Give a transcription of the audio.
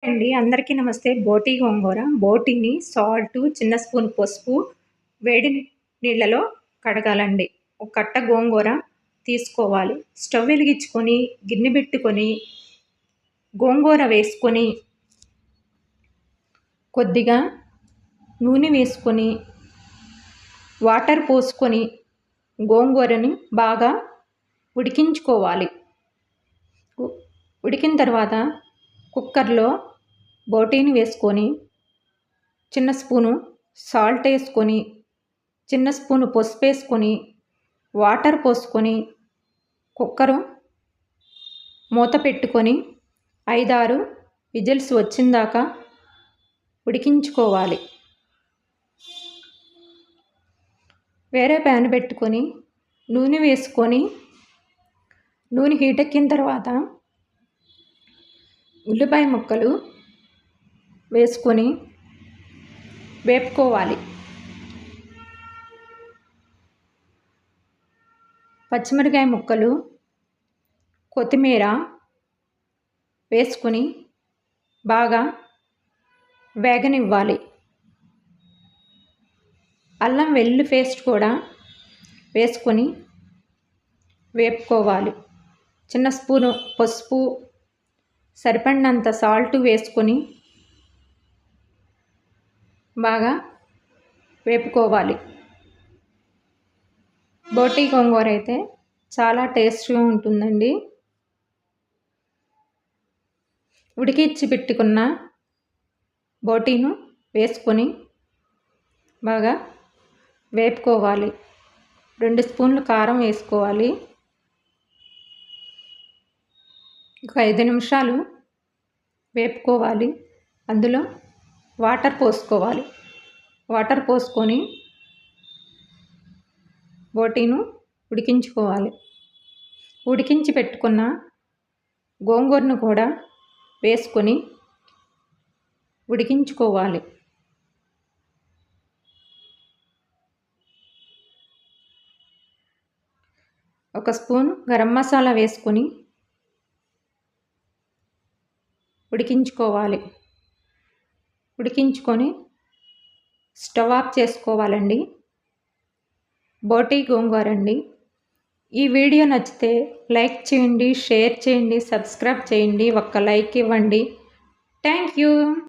అండి అందరికీ నమస్తే. బోటి గోంగూర. బోటిని సాల్టు, చిన్న స్పూన్ పసుపు, వేడి నీళ్ళలో కడగాలండి. ఒక కట్ట గోంగూర తీసుకోవాలి. స్టవ్ వెలిగించుకొని, గిన్నె పెట్టుకొని, గోంగూర వేసుకొని, కొద్దిగా నూనె వేసుకొని, వాటర్ పోసుకొని, గోంగూరని బాగా ఉడికించుకోవాలి. ఉడికిన తర్వాత కుక్కర్లో బోటీని వేసుకొని, చిన్న స్పూను సాల్ట్ వేసుకొని, చిన్న స్పూను పసుపు వేసుకొని, వాటర్ పోసుకొని, కుక్కరు మూత పెట్టుకొని 5-6 విజిల్స్ వచ్చిందాకా ఉడికించుకోవాలి. వేరే ప్యాన్ పెట్టుకొని నూనె వేసుకొని, నూనె హీట్ ఎక్కిన తర్వాత ఉల్లిపాయ ముక్కలు వేసుకొని వేపుకోవాలి. పచ్చిమిరకాయ ముక్కలు, కొత్తిమీర వేసుకొని బాగా వేగనివ్వాలి. అల్లం వెల్లుల్లి పేస్ట్ కూడా వేసుకొని వేపుకోవాలి. చిన్న స్పూను పసుపు, సరిపడినంత సాల్ట్ వేసుకొని బాగా వేపుకోవాలి. బోటి గోంగూర అయితే చాలా టేస్ట్గా ఉంటుందండి. ఉడికించి పెట్టుకున్న బోటీను వేసుకొని బాగా వేపుకోవాలి. 2 స్పూన్లు కారం వేసుకోవాలి. ఒక 5 నిమిషాలు వేపుకోవాలి. అందులో వాటర్ పోసుకోవాలి. వాటర్ పోసుకొని బోటీను ఉడికించుకోవాలి. ఉడికించి పెట్టుకున్న గోంగూరను కూడా వేసుకొని ఉడికించుకోవాలి. ఒక స్పూన్ గరం మసాలా వేసుకొని ఉడికించుకోవాలి. ఉడికించుకొని స్టవ్ ఆఫ్ చేసుకోవాలండి. బోటి గోంగూర అండి. ఈ వీడియో నచ్చితే లైక్ చేయండి, షేర్ చేయండి, సబ్స్క్రైబ్ చేయండి, ఒక్క లైక్ ఇవ్వండి. Thank you.